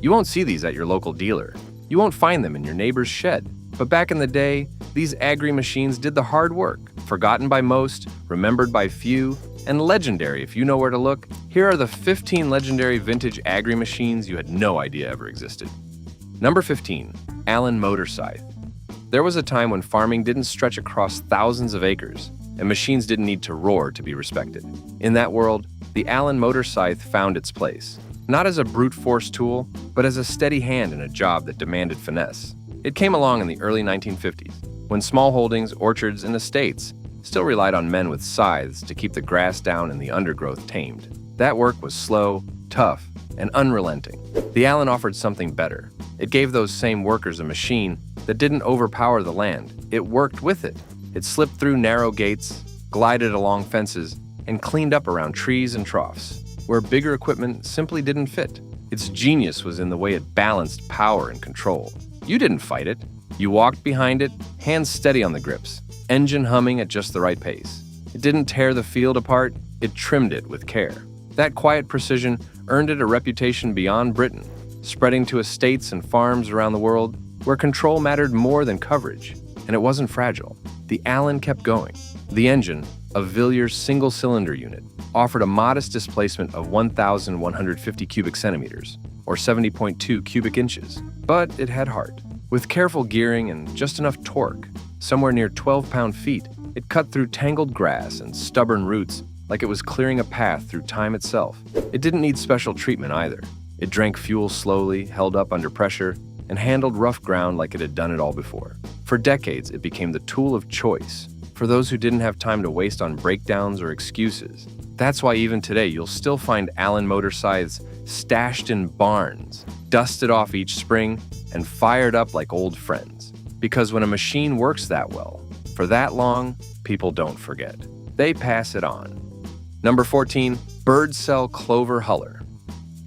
You won't see these at your local dealer. You won't find them in your neighbor's shed. But back in the day, these Agri machines did the hard work, forgotten by most, remembered by few, and legendary if you know where to look. Here are the 15 legendary vintage Agri machines you had no idea ever existed. Number 15. Allen Motor Scythe. There was a time when farming didn't stretch across thousands of acres, and machines didn't need to roar to be respected. In that world, the Allen Motor Scythe found its place, not as a brute force tool, but as a steady hand in a job that demanded finesse. It came along in the early 1950s, when small holdings, orchards, and estates still relied on men with scythes to keep the grass down and the undergrowth tamed. That work was slow, tough, and unrelenting. The Allen offered something better. It gave those same workers a machine that didn't overpower the land. It worked with it. It slipped through narrow gates, glided along fences, and cleaned up around trees and troughs, where bigger equipment simply didn't fit. Its genius was in the way it balanced power and control. You didn't fight it. You walked behind it, hands steady on the grips, engine humming at just the right pace. It didn't tear the field apart, it trimmed it with care. That quiet precision earned it a reputation beyond Britain, spreading to estates and farms around the world where control mattered more than coverage, and it wasn't fragile. The Allen kept going. The engine, a Villiers single-cylinder unit, offered a modest displacement of 1,150 cubic centimeters, or 70.2 cubic inches, but it had heart. With careful gearing and just enough torque, somewhere near 12 pound-feet, it cut through tangled grass and stubborn roots like it was clearing a path through time itself. It didn't need special treatment either. It drank fuel slowly, held up under pressure, and handled rough ground like it had done it all before. For decades, it became the tool of choice for those who didn't have time to waste on breakdowns or excuses. That's why even today, you'll still find Allen motor scythes stashed in barns, dusted off each spring, and fired up like old friends. Because when a machine works that well, for that long, people don't forget. They pass it on. Number 14, Birdsell Clover Huller.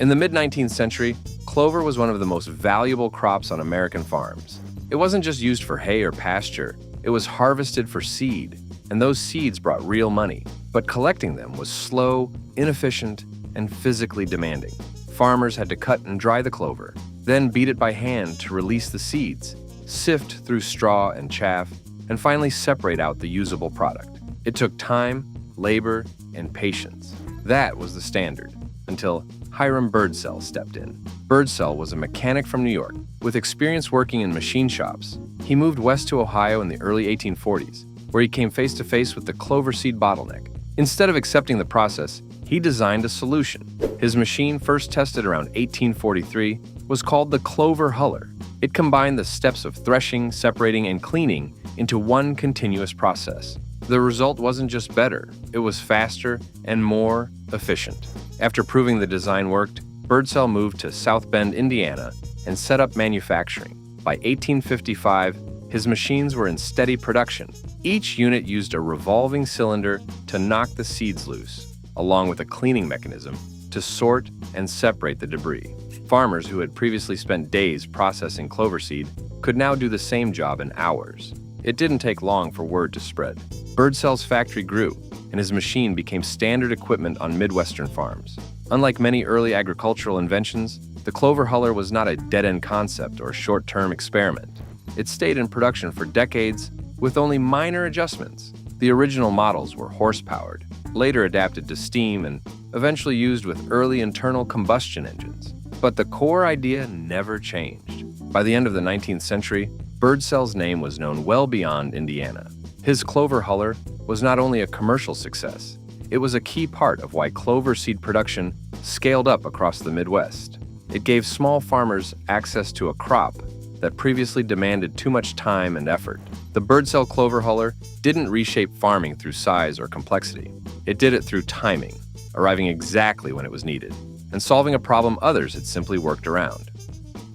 In the mid-19th century, clover was one of the most valuable crops on American farms. It wasn't just used for hay or pasture, it was harvested for seed, and those seeds brought real money. But collecting them was slow, inefficient, and physically demanding. Farmers had to cut and dry the clover, then beat it by hand to release the seeds, sift through straw and chaff, and finally separate out the usable product. It took time, labor, and patience. That was the standard, until Hiram Birdsell stepped in. Birdsell was a mechanic from New York, with experience working in machine shops. He moved west to Ohio in the early 1840s, where he came face-to-face with the clover seed bottleneck. Instead of accepting the process, he designed a solution. His machine, first tested around 1843, was called the Clover Huller. It combined the steps of threshing, separating, and cleaning into one continuous process. The result wasn't just better, it was faster and more efficient. After proving the design worked, Birdsell moved to South Bend, Indiana, and set up manufacturing. By 1855, his machines were in steady production. Each unit used a revolving cylinder to knock the seeds loose, along with a cleaning mechanism to sort and separate the debris. Farmers who had previously spent days processing clover seed could now do the same job in hours. It didn't take long for word to spread. Birdsell's factory grew, and his machine became standard equipment on Midwestern farms. Unlike many early agricultural inventions, the Clover Huller was not a dead-end concept or short-term experiment. It stayed in production for decades with only minor adjustments. The original models were horse-powered, later adapted to steam, and eventually used with early internal combustion engines. But the core idea never changed. By the end of the 19th century, Birdsell's name was known well beyond Indiana. His Clover Huller was not only a commercial success, it was a key part of why clover seed production scaled up across the Midwest. It gave small farmers access to a crop that previously demanded too much time and effort. The Birdsell Clover Huller didn't reshape farming through size or complexity. It did it through timing, arriving exactly when it was needed, and solving a problem others had simply worked around.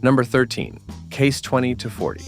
Number 13, Case 20 to 40.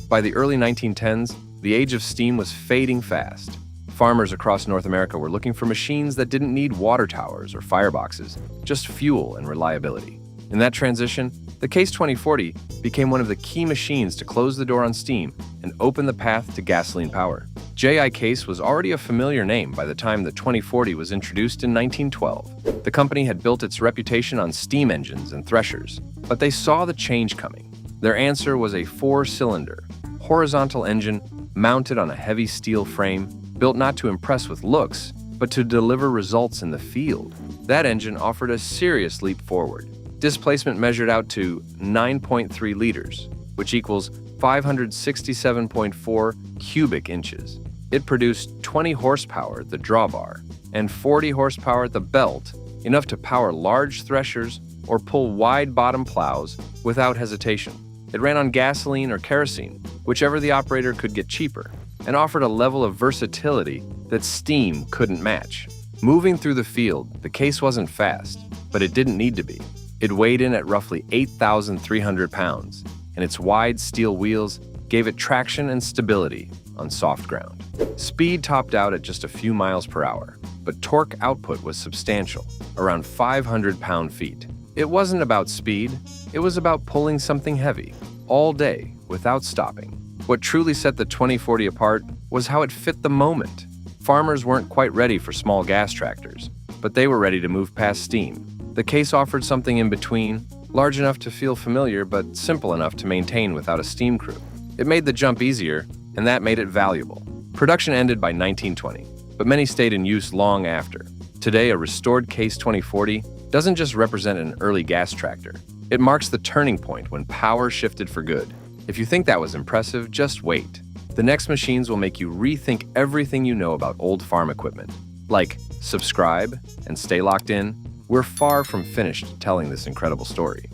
By the early 1910s, the age of steam was fading fast. Farmers across North America were looking for machines that didn't need water towers or fireboxes, just fuel and reliability. In that transition, The Case 2040 became one of the key machines to close the door on steam and open the path to gasoline power. J.I. Case was already a familiar name by the time the 2040 was introduced in 1912. The company had built its reputation on steam engines and threshers, but they saw the change coming. Their answer was a 4-cylinder, horizontal engine mounted on a heavy steel frame, built not to impress with looks, but to deliver results in the field. That engine offered a serious leap forward. Displacement measured out to 9.3 liters, which equals 567.4 cubic inches. It produced 20 horsepower at the drawbar and 40 horsepower at the belt, enough to power large threshers or pull wide-bottom plows without hesitation. It ran on gasoline or kerosene, whichever the operator could get cheaper, and offered a level of versatility that steam couldn't match. Moving through the field, the Case wasn't fast, but it didn't need to be. It weighed in at roughly 8,300 pounds, and its wide steel wheels gave it traction and stability on soft ground. Speed topped out at just a few miles per hour, but torque output was substantial, around 500 pound-feet. It wasn't about speed, it was about pulling something heavy, all day, without stopping. What truly set the 2040 apart was how it fit the moment. Farmers weren't quite ready for small gas tractors, but they were ready to move past steam. The Case offered something in between, large enough to feel familiar but simple enough to maintain without a steam crew. It made the jump easier, and that made it valuable. Production ended by 1920, but many stayed in use long after. Today, a restored Case 2040 doesn't just represent an early gas tractor. It marks the turning point when power shifted for good. If you think that was impressive, just wait. The next machines will make you rethink everything you know about old farm equipment. Like, subscribe and stay locked in. We're far from finished telling this incredible story.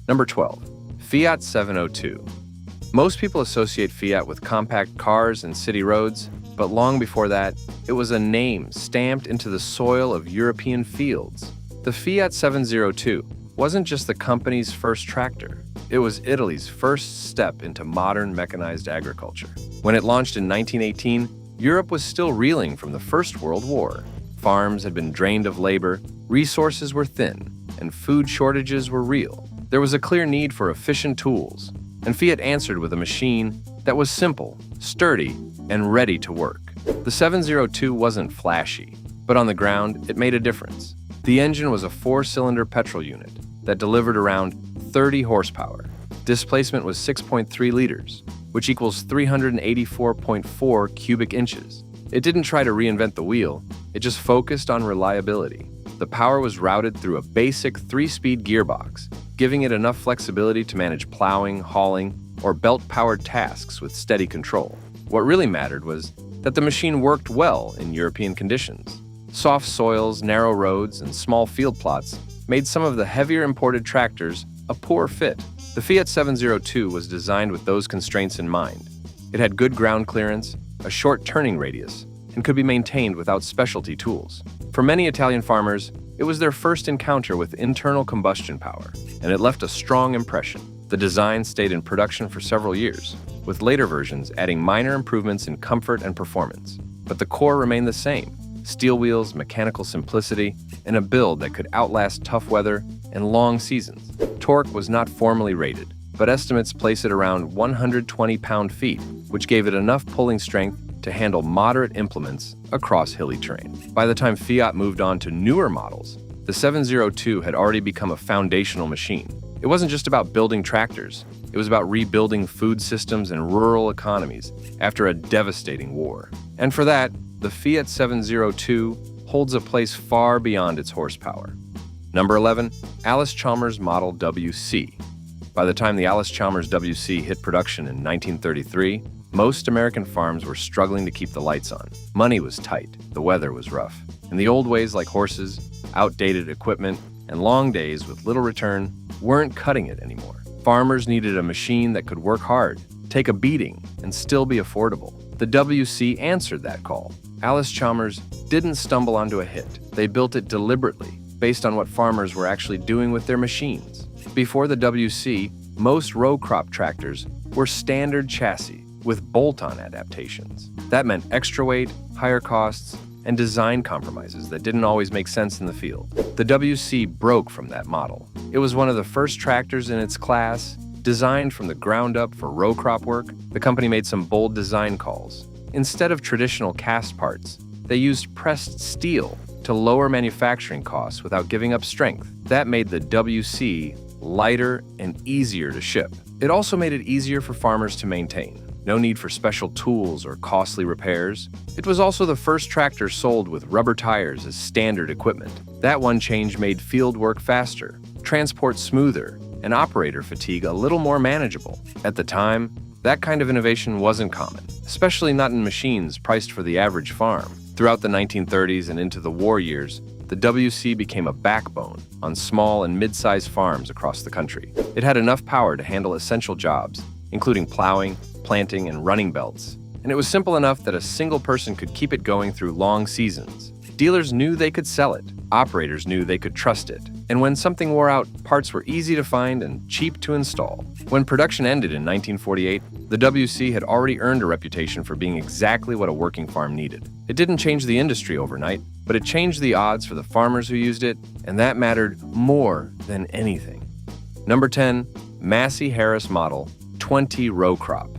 Number 12. Fiat 702. Most people associate Fiat with compact cars and city roads, but long before that, it was a name stamped into the soil of European fields. The Fiat 702 wasn't just the company's first tractor. It was Italy's first step into modern mechanized agriculture. When it launched in 1918, Europe was still reeling from the First World War. Farms had been drained of labor, resources were thin, and food shortages were real. There was a clear need for efficient tools, and Fiat answered with a machine that was simple, sturdy, and ready to work. The 702 wasn't flashy, but on the ground, it made a difference. The engine was a 4-cylinder petrol unit that delivered around 30 horsepower. Displacement was 6.3 liters, which equals 384.4 cubic inches. It didn't try to reinvent the wheel, it just focused on reliability. The power was routed through a basic 3-speed gearbox, giving it enough flexibility to manage plowing, hauling, or belt-powered tasks with steady control. What really mattered was that the machine worked well in European conditions. Soft soils, narrow roads, and small field plots made some of the heavier imported tractors a poor fit. The Fiat 702 was designed with those constraints in mind. It had good ground clearance, a short turning radius, and could be maintained without specialty tools. For many Italian farmers, it was their first encounter with internal combustion power, and it left a strong impression. The design stayed in production for several years, with later versions adding minor improvements in comfort and performance. But the core remained the same: steel wheels, mechanical simplicity, and a build that could outlast tough weather and long seasons. Torque was not formally rated, but estimates place it around 120 pound-feet, which gave it enough pulling strength to handle moderate implements across hilly terrain. By the time Fiat moved on to newer models, the 702 had already become a foundational machine. It wasn't just about building tractors, it was about rebuilding food systems and rural economies after a devastating war. And for that, the Fiat 702 holds a place far beyond its horsepower. Number 11. Allis-Chalmers Model WC. By the time the Allis-Chalmers WC hit production in 1933, most American farms were struggling to keep the lights on. Money was tight, the weather was rough, and the old ways like horses, outdated equipment, and long days with little return weren't cutting it anymore. Farmers needed a machine that could work hard, take a beating, and still be affordable. The WC answered that call. Allis-Chalmers didn't stumble onto a hit. They built it deliberately, based on what farmers were actually doing with their machines. Before the WC, most row crop tractors were standard chassis with bolt-on adaptations. That meant extra weight, higher costs, and design compromises that didn't always make sense in the field. The WC broke from that model. It was one of the first tractors in its class, designed from the ground up for row crop work. The company made some bold design calls. Instead of traditional cast parts, they used pressed steel to lower manufacturing costs without giving up strength. That made the WC lighter and easier to ship. It also made it easier for farmers to maintain. No need for special tools or costly repairs. It was also the first tractor sold with rubber tires as standard equipment. That one change made field work faster, transport smoother, and operator fatigue a little more manageable. At the time, that kind of innovation wasn't common, especially not in machines priced for the average farm. Throughout the 1930s and into the war years, the WC became a backbone on small and mid-sized farms across the country. It had enough power to handle essential jobs, including plowing, planting, and running belts. And it was simple enough that a single person could keep it going through long seasons. Dealers knew they could sell it. Operators knew they could trust it. And when something wore out, parts were easy to find and cheap to install. When production ended in 1948, the WC had already earned a reputation for being exactly what a working farm needed. It didn't change the industry overnight, but it changed the odds for the farmers who used it, and that mattered more than anything. Number 10, Massey Harris Model 20 row crop.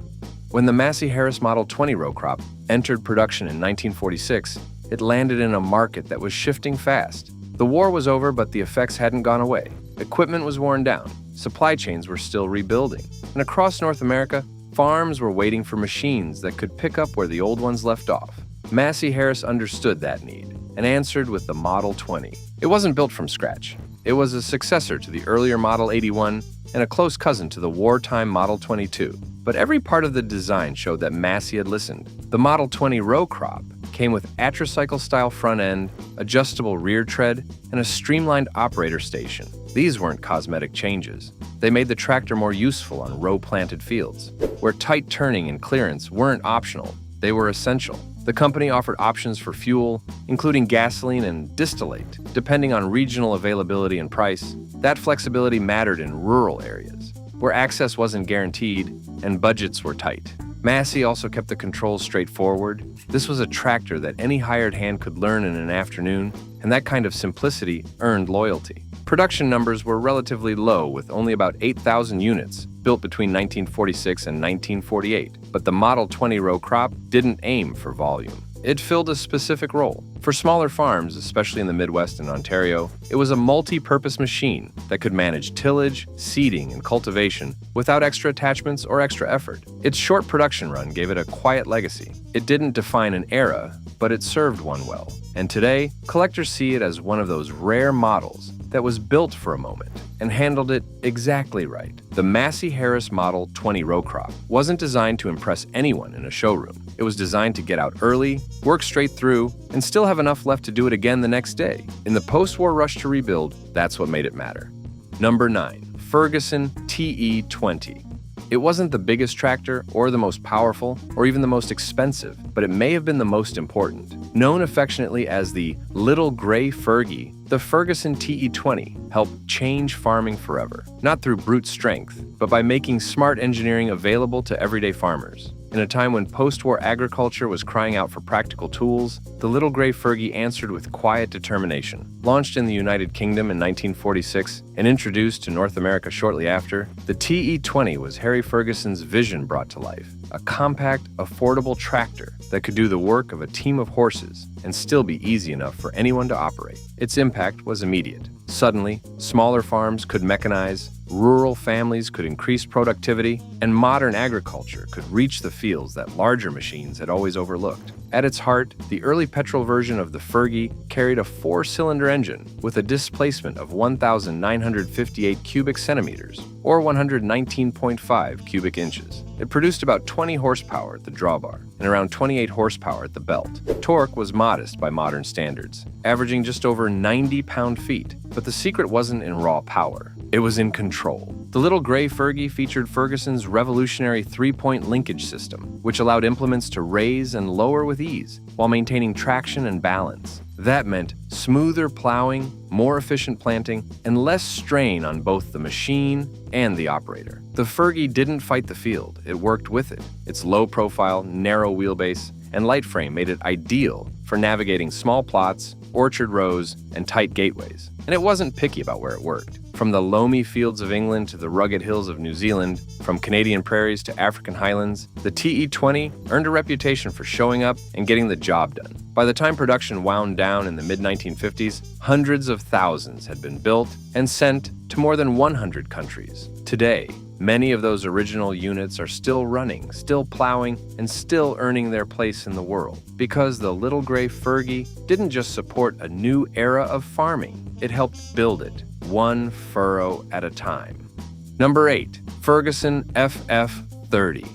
When the Massey Harris Model 20 row crop entered production in 1946, it landed in a market that was shifting fast. The war was over, but the effects hadn't gone away. Equipment was worn down, supply chains were still rebuilding, and across North America, farms were waiting for machines that could pick up where the old ones left off. Massey Harris understood that need and answered with the Model 20. It wasn't built from scratch. It was a successor to the earlier Model 81 and a close cousin to the wartime Model 22. But every part of the design showed that Massey had listened. The Model 20 row crop came with atricycle-style front end, adjustable rear tread, and a streamlined operator station. These weren't cosmetic changes. They made the tractor more useful on row-planted fields, where tight turning and clearance weren't optional. They were essential. The company offered options for fuel, including gasoline and distillate, depending on regional availability and price. That flexibility mattered in rural areas, where access wasn't guaranteed and budgets were tight. Massey also kept the controls straightforward. This was a tractor that any hired hand could learn in an afternoon, and that kind of simplicity earned loyalty. Production numbers were relatively low, with only about 8,000 units built between 1946 and 1948, but the Model 20 row crop didn't aim for volume. It filled a specific role. For smaller farms, especially in the Midwest and Ontario, it was a multi-purpose machine that could manage tillage, seeding, and cultivation without extra attachments or extra effort. Its short production run gave it a quiet legacy. It didn't define an era, but it served one well. And today, collectors see it as one of those rare models that was built for a moment and handled it exactly right. The Massey Harris Model 20 row crop wasn't designed to impress anyone in a showroom. It was designed to get out early, work straight through, and still have enough left to do it again the next day. In the post-war rush to rebuild, that's what made it matter. Number 9, Ferguson TE20. It wasn't the biggest tractor or the most powerful or even the most expensive, but it may have been the most important. Known affectionately as the Little Gray Fergie, the Ferguson TE20 helped change farming forever, not through brute strength, but by making smart engineering available to everyday farmers. In a time when post-war agriculture was crying out for practical tools, the Little Gray Fergie answered with quiet determination. Launched in the United Kingdom in 1946 and introduced to North America shortly after, the TE20 was Harry Ferguson's vision brought to life. A compact, affordable tractor that could do the work of a team of horses and still be easy enough for anyone to operate. Its impact was immediate. Suddenly, smaller farms could mechanize, rural families could increase productivity, and modern agriculture could reach the fields that larger machines had always overlooked. At its heart, the early petrol version of the Fergie carried a 4-cylinder engine with a displacement of 1,958 cubic centimeters, or 119.5 cubic inches. It produced about 20 horsepower at the drawbar and around 28 horsepower at the belt. Torque was modest by modern standards, averaging just over 90 pound-feet, but the secret wasn't in raw power. It was in control. The Little Gray Fergie featured Ferguson's revolutionary 3-point linkage system, which allowed implements to raise and lower with ease while maintaining traction and balance. That meant smoother plowing, more efficient planting, and less strain on both the machine and the operator. The Fergie didn't fight the field, it worked with it. Its low-profile, narrow wheelbase and light frame made it ideal for navigating small plots, orchard rows, and tight gateways, and it wasn't picky about where it worked. From the loamy fields of England to the rugged hills of New Zealand, from Canadian prairies to African highlands, the TE20 earned a reputation for showing up and getting the job done. By the time production wound down in the mid-1950s, hundreds of thousands had been built and sent to more than 100 countries. Today, many of those original units are still running, still plowing, and still earning their place in the world. Because the little gray Fergie didn't just support a new era of farming, it helped build it, one furrow at a time. Number 8. Ferguson FF30.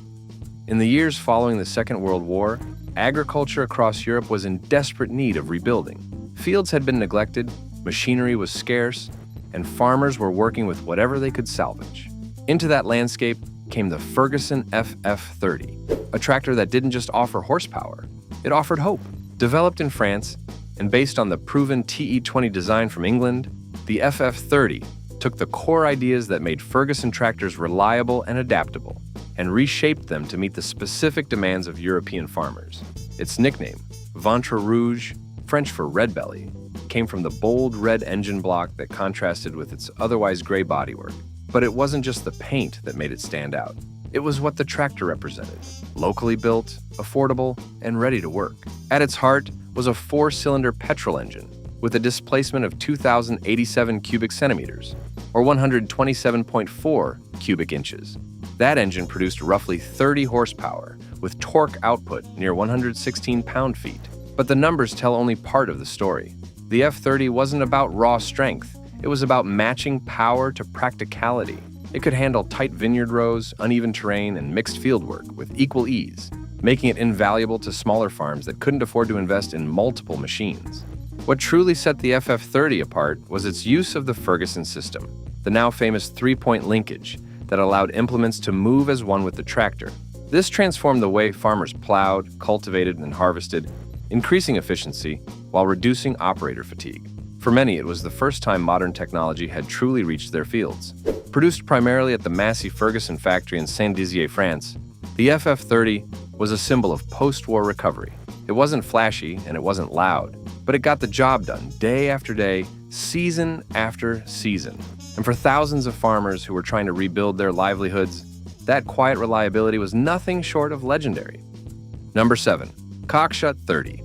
In the years following the Second World War, agriculture across Europe was in desperate need of rebuilding. Fields had been neglected, machinery was scarce, and farmers were working with whatever they could salvage. Into that landscape came the Ferguson FF30, a tractor that didn't just offer horsepower, it offered hope. Developed in France and based on the proven TE20 design from England, the FF30 took the core ideas that made Ferguson tractors reliable and adaptable and reshaped them to meet the specific demands of European farmers. Its nickname, Ventre Rouge, French for red belly, came from the bold red engine block that contrasted with its otherwise gray bodywork. But it wasn't just the paint that made it stand out. It was what the tractor represented: locally built, affordable, and ready to work. At its heart was a 4-cylinder petrol engine with a displacement of 2,087 cubic centimeters, or 127.4 cubic inches. That engine produced roughly 30 horsepower, with torque output near 116 pound-feet. But the numbers tell only part of the story. The F30 wasn't about raw strength. It was about matching power to practicality. It could handle tight vineyard rows, uneven terrain, and mixed fieldwork with equal ease, making it invaluable to smaller farms that couldn't afford to invest in multiple machines. What truly set the FF30 apart was its use of the Ferguson system, the now famous 3-point linkage that allowed implements to move as one with the tractor. This transformed the way farmers plowed, cultivated, and harvested, increasing efficiency while reducing operator fatigue. For many, it was the first time modern technology had truly reached their fields. Produced primarily at the Massey Ferguson factory in Saint-Dizier, France, the FF30 was a symbol of post-war recovery. It wasn't flashy and it wasn't loud, but it got the job done day after day, season after season. And for thousands of farmers who were trying to rebuild their livelihoods, that quiet reliability was nothing short of legendary. Number 7. Cockshut 30.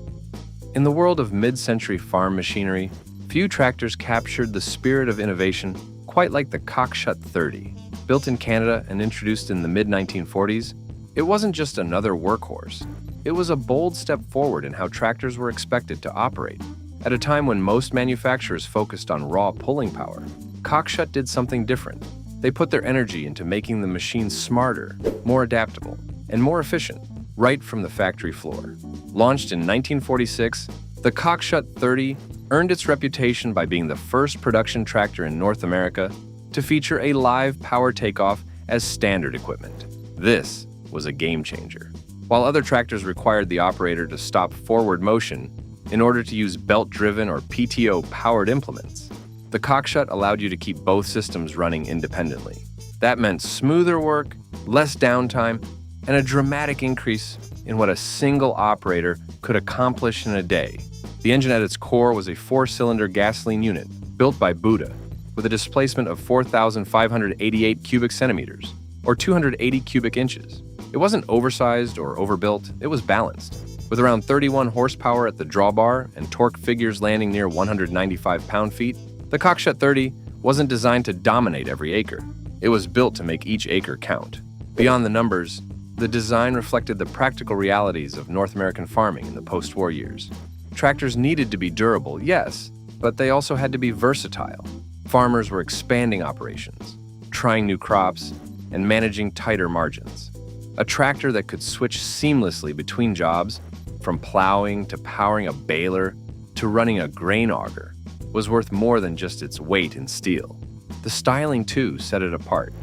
In the world of mid-century farm machinery, few tractors captured the spirit of innovation quite like the Cockshut 30. Built in Canada and introduced in the mid-1940s, it wasn't just another workhorse. It was a bold step forward in how tractors were expected to operate. At a time when most manufacturers focused on raw pulling power, Cockshut did something different. They put their energy into making the machine smarter, more adaptable, and more efficient, right from the factory floor. Launched in 1946, the Cockshut 30 earned its reputation by being the first production tractor in North America to feature a live power takeoff as standard equipment. This was a game changer. While other tractors required the operator to stop forward motion in order to use belt-driven or PTO-powered implements, the Cockshut allowed you to keep both systems running independently. That meant smoother work, less downtime, and a dramatic increase in what a single operator could accomplish in a day. The engine at its core was a 4-cylinder gasoline unit built by Buda with a displacement of 4,588 cubic centimeters, or 280 cubic inches. It wasn't oversized or overbuilt, it was balanced. With around 31 horsepower at the drawbar and torque figures landing near 195 pound-feet, the Cockshut 30 wasn't designed to dominate every acre. It was built to make each acre count. Beyond the numbers, the design reflected the practical realities of North American farming in the post-war years. Tractors needed to be durable, yes, but they also had to be versatile. Farmers were expanding operations, trying new crops, and managing tighter margins. A tractor that could switch seamlessly between jobs, from plowing to powering a baler to running a grain auger, was worth more than just its weight in steel. The styling, too, set it apart.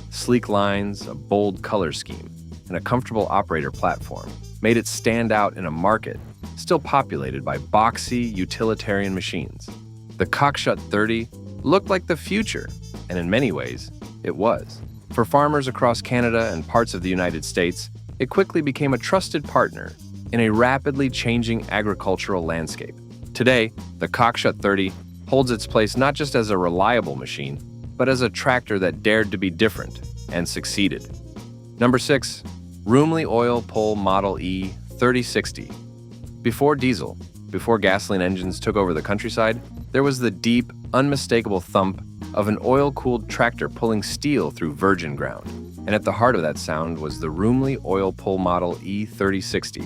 Sleek lines, a bold color scheme, and a comfortable operator platform made it stand out in a market still populated by boxy, utilitarian machines. The Cockshut 30 looked like the future, and in many ways, it was. For farmers across Canada and parts of the United States, it quickly became a trusted partner, in a rapidly changing agricultural landscape. Today, the Cockshut 30 holds its place not just as a reliable machine, but as a tractor that dared to be different and succeeded. Number 6. Roomley Oil Pull Model E 3060. Before diesel, before gasoline engines took over the countryside, there was the deep, unmistakable thump of an oil-cooled tractor pulling steel through virgin ground. And at the heart of that sound was the Roomley Oil Pull Model E 3060,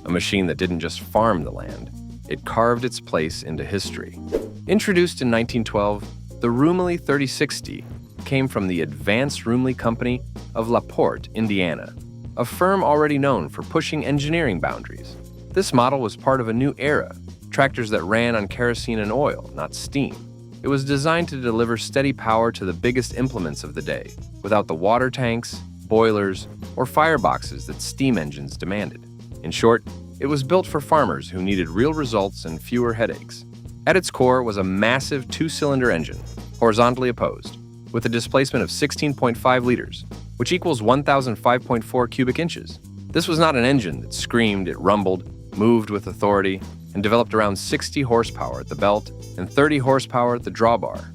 a machine that didn't just farm the land, it carved its place into history. Introduced in 1912, the Roomley 3060 came from the Advanced Roomley Company of La Porte, Indiana, a firm already known for pushing engineering boundaries. This model was part of a new era, tractors that ran on kerosene and oil, not steam. It was designed to deliver steady power to the biggest implements of the day, without the water tanks, boilers, or fireboxes that steam engines demanded. In short, it was built for farmers who needed real results and fewer headaches. At its core was a massive two-cylinder engine, horizontally opposed, with a displacement of 16.5 liters, which equals 1,005.4 cubic inches. This was not an engine that screamed, it rumbled, moved with authority, and developed around 60 horsepower at the belt and 30 horsepower at the drawbar.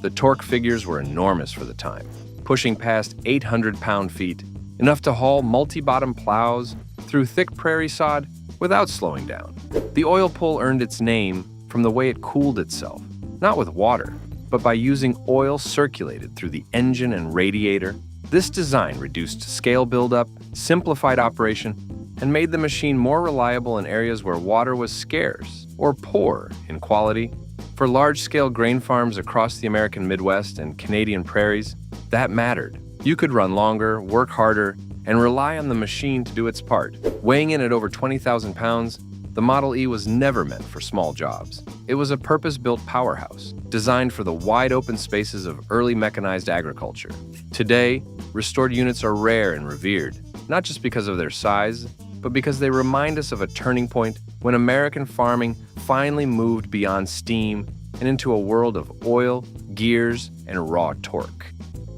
The torque figures were enormous for the time, pushing past 800 pound-feet, enough to haul multi-bottom plows through thick prairie sod without slowing down. The oil pull earned its name from the way it cooled itself, not with water, but by using oil circulated through the engine and radiator. This design reduced scale buildup, simplified operation, and made the machine more reliable in areas where water was scarce or poor in quality. For large-scale grain farms across the American Midwest and Canadian prairies, that mattered. You could run longer, work harder, and rely on the machine to do its part. Weighing in at over 20,000 pounds, the Model E was never meant for small jobs. It was a purpose-built powerhouse, designed for the wide-open spaces of early mechanized agriculture. Today, restored units are rare and revered, not just because of their size, but because they remind us of a turning point when American farming finally moved beyond steam and into a world of oil, gears, and raw torque.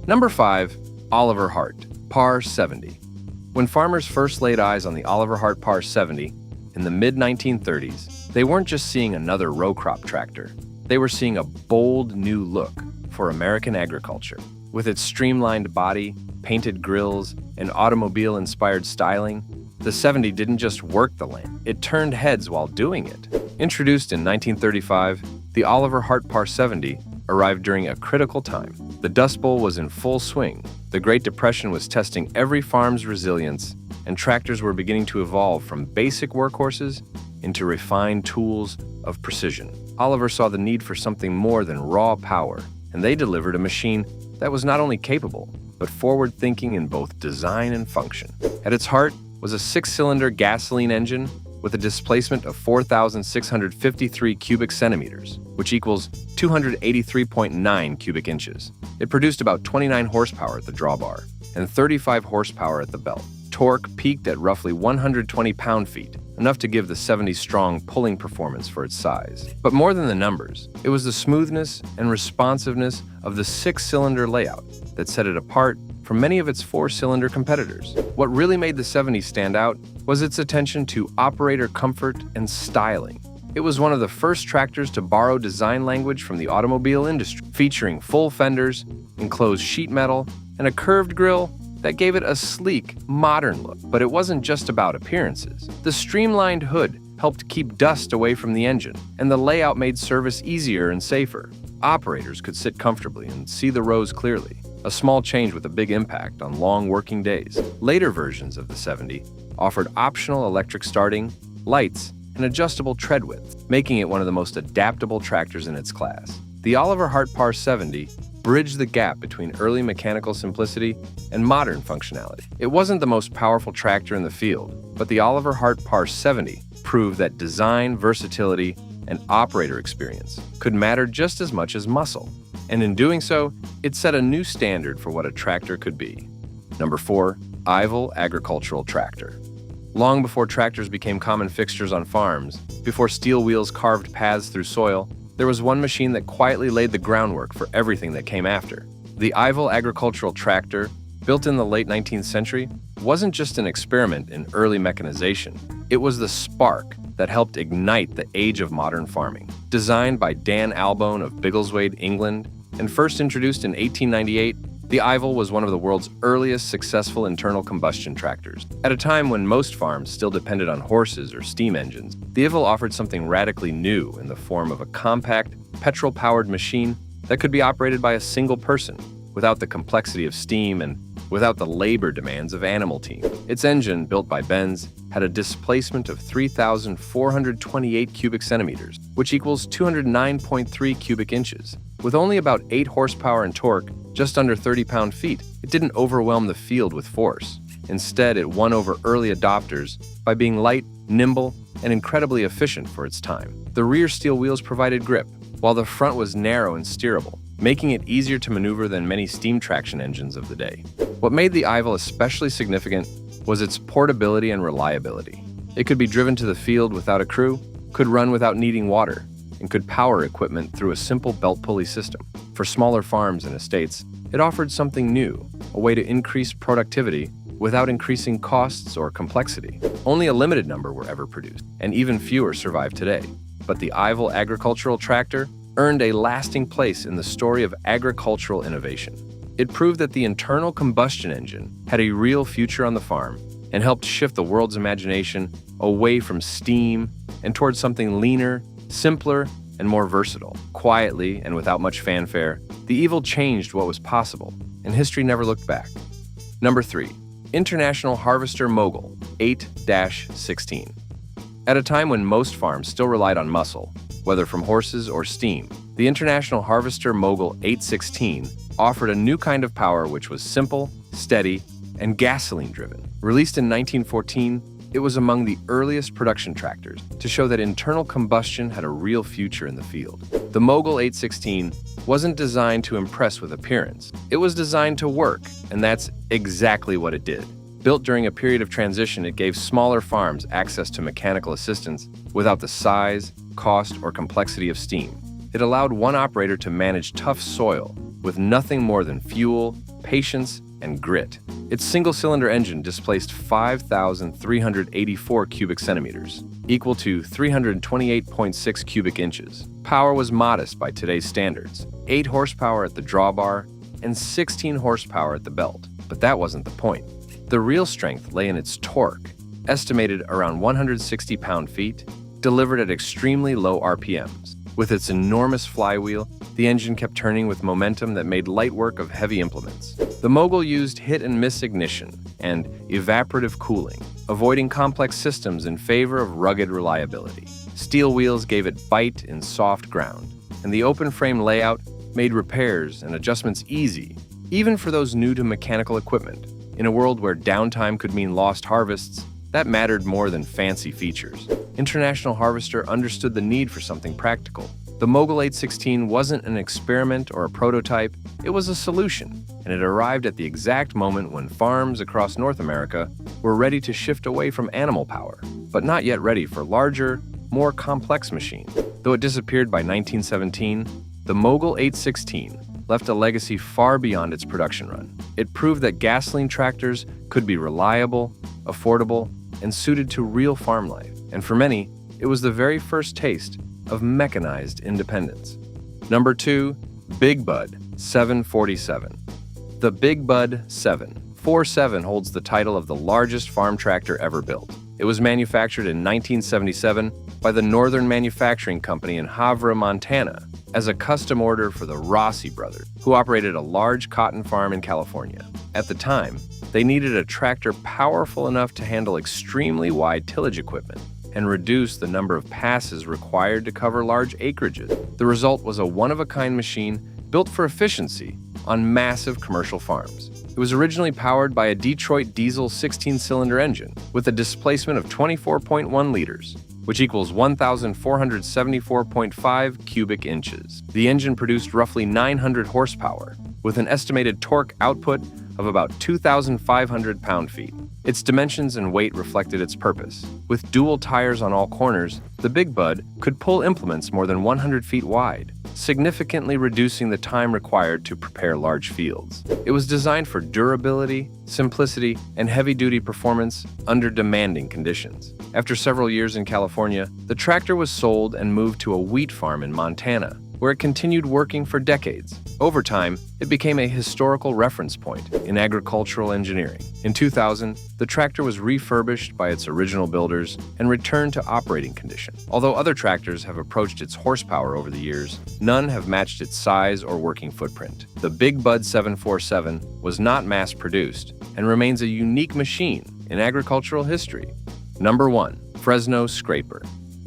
Number 5. Oliver Hart, Par 70. When farmers first laid eyes on the Oliver Hart Par 70 in the mid-1930s, they weren't just seeing another row crop tractor. They were seeing a bold new look for American agriculture. With its streamlined body, painted grills, and automobile-inspired styling, the 70 didn't just work the land, it turned heads while doing it. Introduced in 1935, the Oliver Hart Par 70 arrived during a critical time. The Dust Bowl was in full swing. The Great Depression was testing every farm's resilience, and tractors were beginning to evolve from basic workhorses into refined tools of precision. Oliver saw the need for something more than raw power, and they delivered a machine that was not only capable, but forward-thinking in both design and function. At its heart was a 6-cylinder gasoline engine with a displacement of 4,653 cubic centimeters, which equals 283.9 cubic inches. It produced about 29 horsepower at the drawbar and 35 horsepower at the belt. Torque peaked at roughly 120 pound-feet, enough to give the 70 strong pulling performance for its size. But more than the numbers, it was the smoothness and responsiveness of the 6-cylinder layout that set it apart from many of its 4-cylinder competitors. What really made the 70 stand out was its attention to operator comfort and styling. It was one of the first tractors to borrow design language from the automobile industry, featuring full fenders, enclosed sheet metal, and a curved grille that gave it a sleek, modern look. But it wasn't just about appearances. The streamlined hood helped keep dust away from the engine, and the layout made service easier and safer. Operators could sit comfortably and see the rows clearly, a small change with a big impact on long working days. Later versions of the 70 offered optional electric starting, lights, and adjustable tread width, making it one of the most adaptable tractors in its class. The Oliver Hart Par 70 bridged the gap between early mechanical simplicity and modern functionality. It wasn't the most powerful tractor in the field, but the Oliver Hart Par 70 proved that design, versatility, and operator experience could matter just as much as muscle. And in doing so, it set a new standard for what a tractor could be. Number 4. Ival Agricultural Tractor. Long before tractors became common fixtures on farms, before steel wheels carved paths through soil, there was one machine that quietly laid the groundwork for everything that came after. The Ival Agricultural Tractor, built in the late 19th century, wasn't just an experiment in early mechanization. It was the spark that helped ignite the age of modern farming. Designed by Dan Albone of Biggleswade, England, and first introduced in 1898, the Ival was one of the world's earliest successful internal combustion tractors. At a time when most farms still depended on horses or steam engines, the Ival offered something radically new in the form of a compact, petrol-powered machine that could be operated by a single person, without the complexity of steam and without the labor demands of animal team. Its engine, built by Benz, had a displacement of 3,428 cubic centimeters, which equals 209.3 cubic inches. With only about 8 horsepower and torque, just under 30 pound-feet, it didn't overwhelm the field with force. Instead, it won over early adopters by being light, nimble, and incredibly efficient for its time. The rear steel wheels provided grip, while the front was narrow and steerable, making it easier to maneuver than many steam traction engines of the day. What made the Ival especially significant was its portability and reliability. It could be driven to the field without a crew, could run without needing water, and could power equipment through a simple belt pulley system. For smaller farms and estates, it offered something new, a way to increase productivity without increasing costs or complexity. Only a limited number were ever produced, and even fewer survive today. But the Ival agricultural tractor earned a lasting place in the story of agricultural innovation. It proved that the internal combustion engine had a real future on the farm and helped shift the world's imagination away from steam and towards something leaner, simpler, and more versatile. Quietly and without much fanfare, the Ival changed what was possible, and history never looked back. Number 3. International Harvester Mogul 8-16. At a time when most farms still relied on muscle, whether from horses or steam, the International Harvester Mogul 816 offered a new kind of power which was simple, steady, and gasoline-driven. Released in 1914, it was among the earliest production tractors to show that internal combustion had a real future in the field. The Mogul 816 wasn't designed to impress with appearance. It was designed to work, and that's exactly what it did. Built during a period of transition, it gave smaller farms access to mechanical assistance without the size, cost, or complexity of steam. It allowed one operator to manage tough soil with nothing more than fuel, patience, and grit. Its single-cylinder engine displaced 5,384 cubic centimeters, equal to 328.6 cubic inches. Power was modest by today's standards, 8 horsepower at the drawbar and 16 horsepower at the belt. But that wasn't the point. The real strength lay in its torque, estimated around 160 pound-feet, delivered at extremely low RPMs. With its enormous flywheel, the engine kept turning with momentum that made light work of heavy implements. The Mogul used hit-and-miss ignition and evaporative cooling, avoiding complex systems in favor of rugged reliability. Steel wheels gave it bite in soft ground, and the open-frame layout made repairs and adjustments easy, even for those new to mechanical equipment. In a world where downtime could mean lost harvests, that mattered more than fancy features. International Harvester understood the need for something practical. The Mogul 816 wasn't an experiment or a prototype, it was a solution, and it arrived at the exact moment when farms across North America were ready to shift away from animal power, but not yet ready for larger, more complex machines. Though it disappeared by 1917, the Mogul 816 left a legacy far beyond its production run. It proved that gasoline tractors could be reliable, affordable, and suited to real farm life. And for many, it was the very first taste of mechanized independence. Number 2, Big Bud 747. The Big Bud 747 holds the title of the largest farm tractor ever built. It was manufactured in 1977 by the Northern Manufacturing Company in Havre, Montana, as a custom order for the Rossi brothers, who operated a large cotton farm in California. At the time, they needed a tractor powerful enough to handle extremely wide tillage equipment and reduce the number of passes required to cover large acreages. The result was a one-of-a-kind machine built for efficiency on massive commercial farms. It was originally powered by a Detroit diesel 16-cylinder engine with a displacement of 24.1 liters, which equals 1,474.5 cubic inches. The engine produced roughly 900 horsepower, with an estimated torque output of about 2,500 pound-feet. Its dimensions and weight reflected its purpose. With dual tires on all corners, the Big Bud could pull implements more than 100 feet wide, significantly reducing the time required to prepare large fields. It was designed for durability, simplicity, and heavy-duty performance under demanding conditions. After several years in California, the tractor was sold and moved to a wheat farm in Montana, where it continued working for decades. Over time, it became a historical reference point in agricultural engineering. In 2000, the tractor was refurbished by its original builders and returned to operating condition. Although other tractors have approached its horsepower over the years, none have matched its size or working footprint. The Big Bud 747 was not mass-produced and remains a unique machine in agricultural history. Number 1. Fresno Scraper.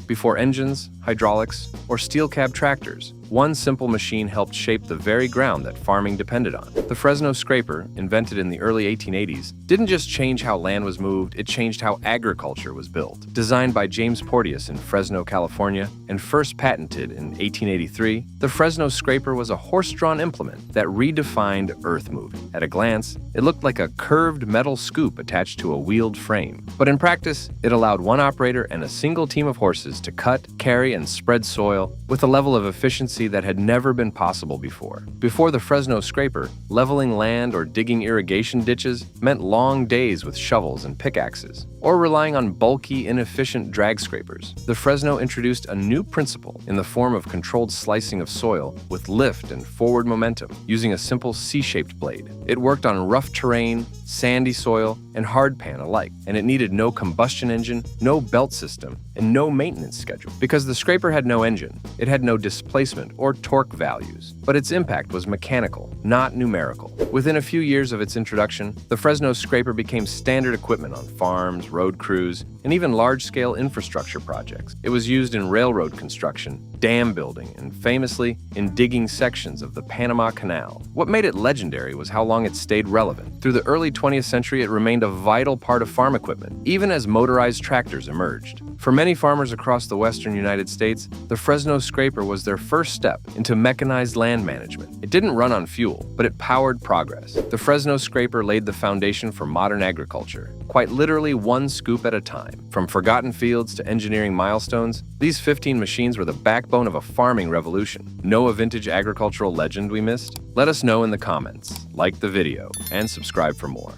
Before engines, hydraulics, or steel cab tractors, one simple machine helped shape the very ground that farming depended on. The Fresno Scraper, invented in the early 1880s, didn't just change how land was moved, it changed how agriculture was built. Designed by James Porteous in Fresno, California, and first patented in 1883, the Fresno Scraper was a horse-drawn implement that redefined earth moving. At a glance, it looked like a curved metal scoop attached to a wheeled frame. But in practice, it allowed one operator and a single team of horses to cut, carry, and spread soil with a level of efficiency that had never been possible before. Before the Fresno Scraper, leveling land or digging irrigation ditches meant long days with shovels and pickaxes, or relying on bulky, inefficient drag scrapers. The Fresno introduced a new principle in the form of controlled slicing of soil with lift and forward momentum, using a simple C-shaped blade. It worked on rough terrain, sandy soil, and hardpan alike, and it needed no combustion engine, no belt system, and no maintenance schedule. Because the scraper had no engine, it had no displacement or torque values, but its impact was mechanical, not numerical. Within a few years of its introduction, the Fresno Scraper became standard equipment on farms, road crews, and even large-scale infrastructure projects. It was used in railroad construction, dam building, and famously in digging sections of the Panama Canal. What made it legendary was how long it stayed relevant. Through the early 20th century, it remained a vital part of farm equipment, even as motorized tractors emerged. For many farmers across the western United States, the Fresno Scraper was their first step into mechanized land management. It didn't run on fuel, but it powered progress. The Fresno Scraper laid the foundation for modern agriculture, quite literally one scoop at a time. From forgotten fields to engineering milestones, these 15 machines were the backbone of a farming revolution. Know a vintage agricultural legend we missed? Let us know in the comments, like the video, and subscribe for more.